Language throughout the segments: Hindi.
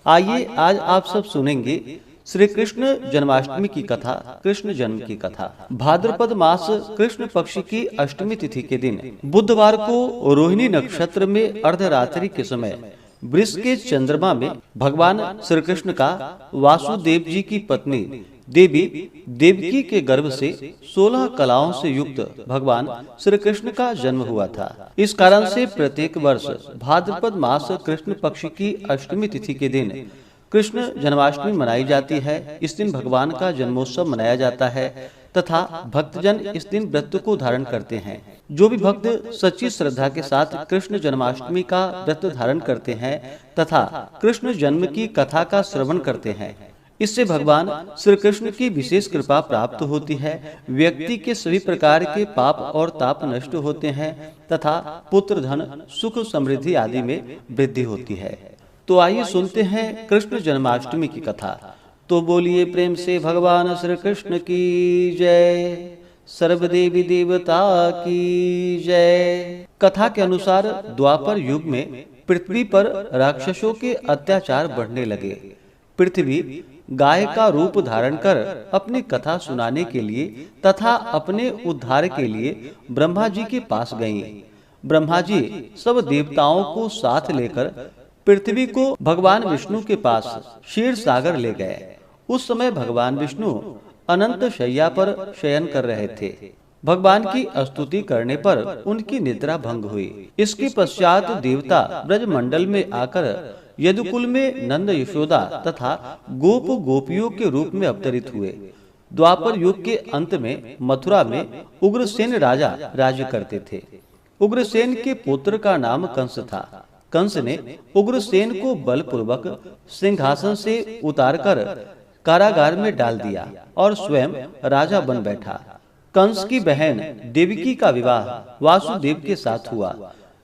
आइए आज आप सब सुनेंगे श्री कृष्ण जन्माष्टमी की कथा, कृष्ण जन्म की कथा। भाद्रपद मास कृष्ण पक्ष की अष्टमी तिथि के दिन बुधवार को रोहिणी नक्षत्र में अर्धरात्रि के समय वृष के चंद्रमा में भगवान श्री कृष्ण का वासुदेव जी की पत्नी देवी देवकी के गर्भ से 16 कलाओं से युक्त भगवान श्री कृष्ण का जन्म हुआ था। इस कारण से प्रत्येक वर्ष भाद्रपद मास कृष्ण पक्ष की अष्टमी तिथि के दिन कृष्ण जन्माष्टमी मनाई जाती है। इस दिन भगवान का जन्मोत्सव मनाया जाता है तथा भक्तजन इस दिन व्रत को धारण करते हैं। जो भी भक्त सच्ची श्रद्धा के साथ कृष्ण जन्माष्टमी का व्रत धारण करते हैं तथा कृष्ण जन्म की कथा का श्रवण करते हैं, इससे भगवान श्री कृष्ण की विशेष कृपा प्राप्त होती है। व्यक्ति के सभी प्रकार के पाप और ताप नष्ट होते हैं तथा पुत्र, धन, सुख, समृद्धि आदि में वृद्धि होती है। तो आइए सुनते हैं कृष्ण जन्माष्टमी की कथा। तो बोलिए प्रेम से भगवान श्री कृष्ण की जय, सर्वदेवी देवता की जय। कथा के अनुसार द्वापर युग में पृथ्वी पर राक्षसों के अत्याचार बढ़ने लगे। पृथ्वी गाय का रूप धारण कर अपनी कथा सुनाने के लिए तथा अपने उद्धार के लिए ब्रह्मा जी के पास गईं। ब्रह्मा जी सब देवताओं को साथ लेकर पृथ्वी को भगवान विष्णु के पास क्षीर सागर ले गए। उस समय भगवान विष्णु अनंत शैया पर शयन कर रहे थे। भगवान की स्तुति करने पर उनकी निद्रा भंग हुई। इसके पश्चात देवता ब्रजमंडल में आकर यदुकुल में नंद, यशोदा तथा गोप गोपियों के रूप में अवतरित हुए। द्वापर युग के अंत में मथुरा में उग्रसेन राजा राज्य करते थे। उग्रसेन के पुत्र का नाम कंस था। कंस ने उग्रसेन को बलपूर्वक सिंहासन से उतारकर कारागार में डाल दिया और स्वयं राजा बन बैठा। कंस की बहन देवकी का विवाह वासुदेव के साथ हुआ।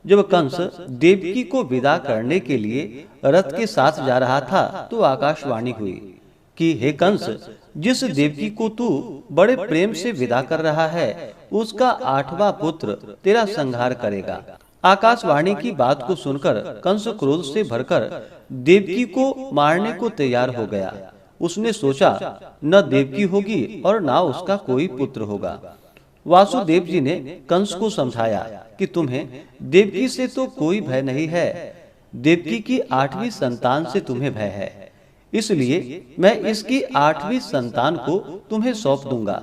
जब कंस देवकी को विदा करने के लिए रथ के साथ जा रहा था तो आकाशवाणी हुई कि हे कंस, जिस देवकी को तू बड़े प्रेम से विदा कर रहा है उसका 8वां पुत्र तेरा संहार करेगा। आकाशवाणी की बात को सुनकर कंस क्रोध से भरकर देवकी को मारने को तैयार हो गया। उसने सोचा न देवकी होगी और न उसका कोई पुत्र होगा। वासुदेव जी ने कंस को समझाया कि तुम्हें देवकी से तो कोई भय नहीं है, देवकी की 8वीं संतान से तुम्हें भय है, इसलिए मैं इसकी 8वीं संतान को तुम्हें सौंप दूंगा।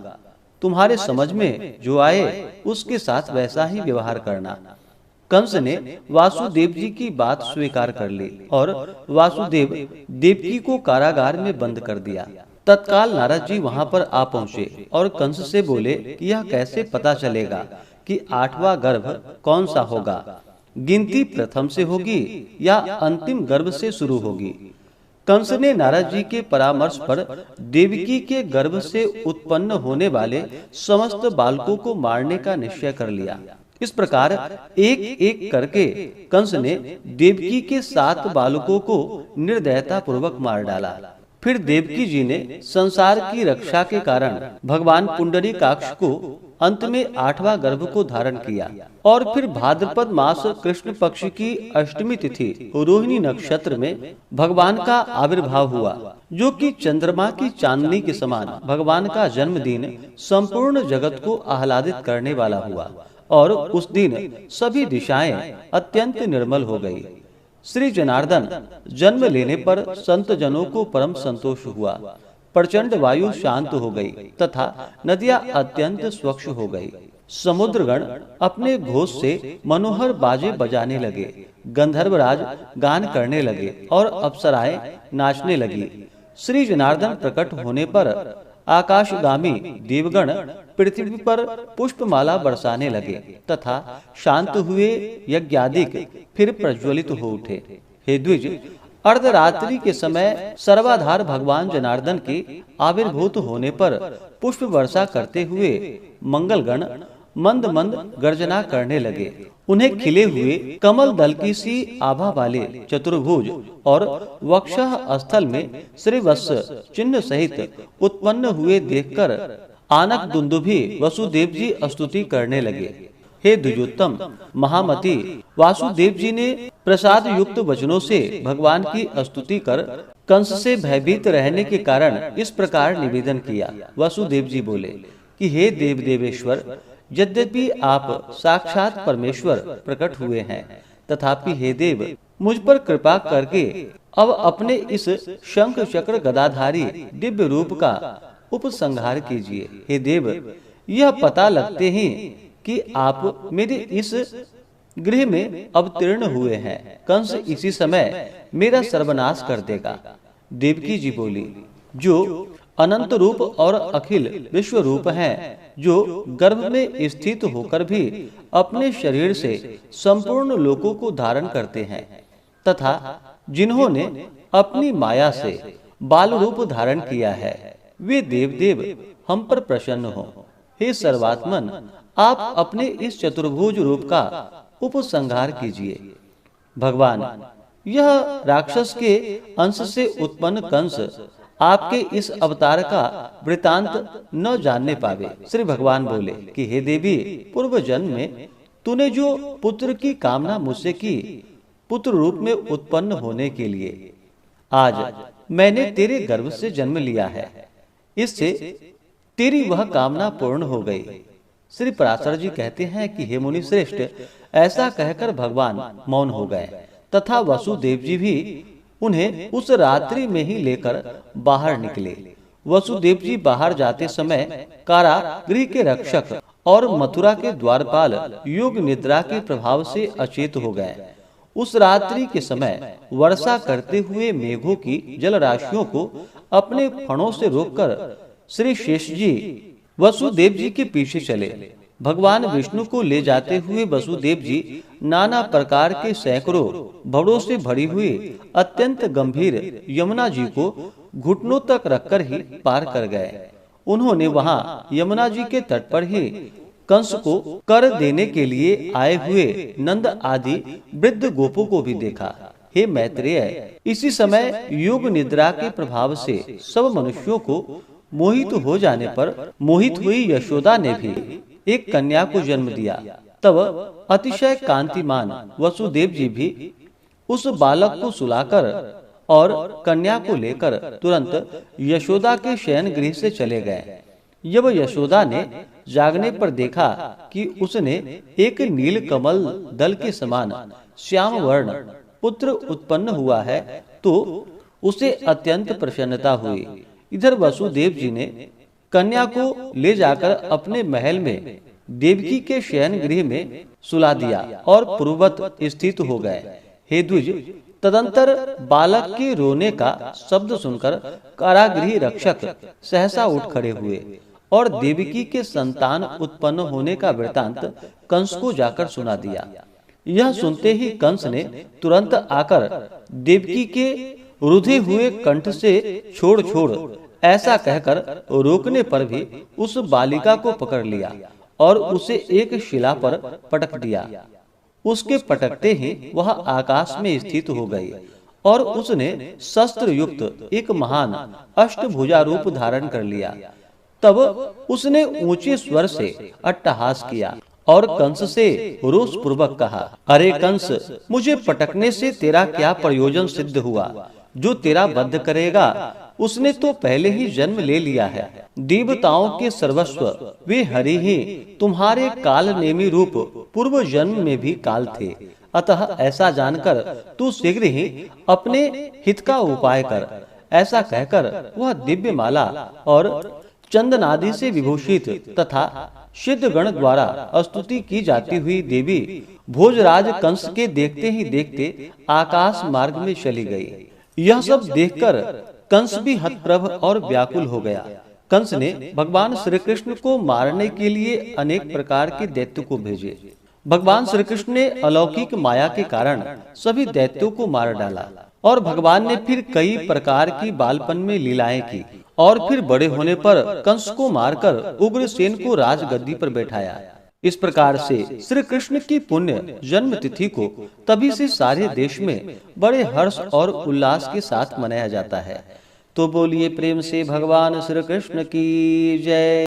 तुम्हारे समझ में जो आए उसके साथ वैसा ही व्यवहार करना। कंस ने वासुदेव जी की बात स्वीकार कर ली और वासुदेव देवकी को कारागार में बंद कर दिया। तत्काल नारद जी वहां पर आ पहुंचे और कंस से बोले कि यह कैसे पता चलेगा कि 8वां गर्भ कौन सा होगा, गिनती प्रथम से होगी या अंतिम गर्भ से शुरू होगी। कंस ने नारद जी के परामर्श पर देवकी के गर्भ से उत्पन्न होने वाले समस्त बालकों को मारने का निश्चय कर लिया। इस प्रकार एक एक करके कंस ने देवकी के 7 बालकों को निर्दयता पूर्वक मार डाला। फिर देवकी जी ने संसार की रक्षा के कारण भगवान पुंडरीकाक्ष को अंत में 8वां गर्भ को धारण किया। और फिर भाद्रपद मास कृष्ण पक्ष की अष्टमी तिथि रोहिणी नक्षत्र में भगवान का आविर्भाव हुआ, जो कि चंद्रमा की चांदनी के समान भगवान का जन्मदिन संपूर्ण जगत को आह्लादित करने वाला हुआ। और उस दिन सभी दिशाएं अत्यंत निर्मल हो गई। श्री जनार्दन जन्म लेने पर संत जनों को परम संतोष हुआ। प्रचंड वायु शांत हो गई तथा नदियां अत्यंत स्वच्छ हो गई। समुद्रगण अपने घोष से मनोहर बाजे बजाने लगे, गंधर्वराज गान करने लगे और अप्सराएं नाचने लगी। श्री जनार्दन प्रकट होने पर आकाशगामी देवगण पृथ्वी पर पुष्पमाला बरसाने लगे तथा शांत हुए यज्ञादिक फिर प्रज्वलित हो उठे। हे द्विज, अर्धरात्रि के समय सर्वाधार भगवान जनार्दन के आविर्भूत होने पर पुष्प वर्षा करते हुए मंगलगण मंद मंद गर्जना करने लगे। उन्हें खिले हुए कमल दल की सी आभा वाले चतुर्भुज और वक्षः स्थल में श्रीवत्स चिन्ह सहित उत्पन्न हुए देखकर आनक दुंदुभी वसुदेव जी स्तुति करने लगे। हे द्विजोत्तम महामति, वासुदेव जी ने प्रसाद युक्त वचनों से भगवान की स्तुति कर कंस से भयभीत रहने के कारण इस प्रकार निवेदन किया। वासुदेव जी बोले कि हे देव देवेश्वर, यद्यपि आप साक्षात परमेश्वर प्रकट हुए हैं, तथापि हे देव, मुझ पर कृपा करके अब अपने इस शंख चक्र गदाधारी दिव्य रूप का उपसंहार कीजिए। हे देव, यह पता लगते ही कि आप मेरे इस गृह में अवतीर्ण हुए हैं, कंस इसी समय मेरा सर्वनाश कर देगा। देवकी जी बोली, जो अनंत रूप और अखिल विश्व रूप हैं, जो गर्भ में स्थित होकर भी अपने शरीर से संपूर्ण लोकों को धारण करते हैं, तथा जिन्होंने अपनी माया से बाल रूप धारण किया है, वे देव हम पर प्रसन्न हो। हे सर्वात्मन, आप अपने इस चतुर्भुज रूप का उपसंहार कीजिए। भगवान, यह राक्षस के अंश से उत्पन्न कंस आपके इस अवतार का वृतांत न जानने पावे। श्री भगवान बोले कि हे देवी, पूर्व जन्म में तूने जो पुत्र की कामना मुझसे की, पुत्र रूप में उत्पन्न होने के लिए आज मैंने तेरे गर्भ से जन्म लिया है। इससे तेरी वह कामना पूर्ण हो गई। श्री पराशर जी कहते हैं कि हे मुनि श्रेष्ठ, ऐसा कहकर भगवान मौन हो गए तथा वसुदेव जी भी उन्हें उस रात्रि में ही लेकर बाहर निकले। वसुदेव जी बाहर जाते समय कारागृह के रक्षक और मथुरा के द्वारपाल योग निद्रा के प्रभाव से अचेत हो गए। उस रात्रि के समय वर्षा करते हुए मेघों की जलराशियों को अपने फणों से रोककर श्री शेष जी वसुदेव जी के पीछे चले। भगवान विष्णु को ले जाते हुए वसुदेव जी नाना प्रकार के सैकड़ों भवरों से भरी हुई अत्यंत गंभीर यमुना जी को घुटनों तक रखकर ही पार कर गए। उन्होंने वहां यमुना जी के तट पर ही कंस को कर देने के लिए आए हुए नंद आदि वृद्ध गोपों को भी देखा। हे मैत्रेय, इसी समय योग निद्रा के प्रभाव से सब मनुष्यों को मोहित हो जाने पर मोहित हुई यशोदा ने भी एक कन्या को जन्म दिया। तब अतिशय कांतिमान वसुदेव जी भी उस बालक को सुलाकर और कन्या को लेकर तुरंत यशोदा के शयन गृह से चले गए। जब यशोदा ने जागने पर देखा कि उसने एक नील कमल दल के समान श्याम वर्ण पुत्र उत्पन्न हुआ है, तो उसे अत्यंत प्रसन्नता हुई। इधर वसुदेव जी ने कन्या को ले जाकर अपने महल में देवकी के शयन गृह में सुला दिया और पूर्ववत स्थित हो गए। हे द्विज, तदंतर बालक के रोने का शब्द सुनकर कारागृह रक्षक सहसा उठ खड़े हुए और देवकी के संतान उत्पन्न होने का वृतांत कंस को जाकर सुना दिया। यह सुनते ही कंस ने तुरंत आकर देवकी के रुधे हुए कंठ से छोड़ छोड़ ऐसा कहकर रोकने पर भी उस बालिका को पकड़ लिया और उसे एक शिला पर पटक दिया। उसके पटकते ही वह आकाश में स्थित हो गई और उसने शस्त्र युक्त एक महान अष्टभुजा रूप धारण कर लिया। तब उसने ऊंचे स्वर से अट्टहास किया और कंस से रोष पूर्वक कहा, अरे कंस, मुझे पटकने से तेरा क्या प्रयोजन सिद्ध हुआ? जो तेरा वध करेगा उसने तो पहले ही जन्म ले लिया है। देवताओं के सर्वस्व वे हरि ही तुम्हारे काल नेमी रूप पूर्व जन्म में भी काल थे। अतः ऐसा जानकर तू शीघ्र ही अपने हित का उपाय कर। ऐसा कहकर वह दिव्य माला और चंदन आदि से विभूषित तथा सिद्ध गण द्वारा स्तुति की जाती हुई देवी भोजराज कंस के देखते ही देखते आकाश मार्ग में चली गई। यह सब देखकर कंस भी हतप्रभ और व्याकुल हो गया। कंस ने भगवान श्री कृष्ण को मारने के लिए अनेक प्रकार के दैत्य को भेजे। भगवान श्री कृष्ण ने अलौकिक माया के कारण सभी दैत्यों को मार डाला और भगवान ने फिर कई प्रकार की बालपन में लीलाएं की और फिर बड़े होने पर कंस को मारकर उग्रसेन को राजगद्दी पर बैठाया। इस प्रकार से श्री कृष्ण की पुण्य जन्म तिथि को तभी से सारे देश में बड़े हर्ष और उल्लास के साथ मनाया जाता है। तो बोलिए प्रेम से भगवान श्री कृष्ण की जय।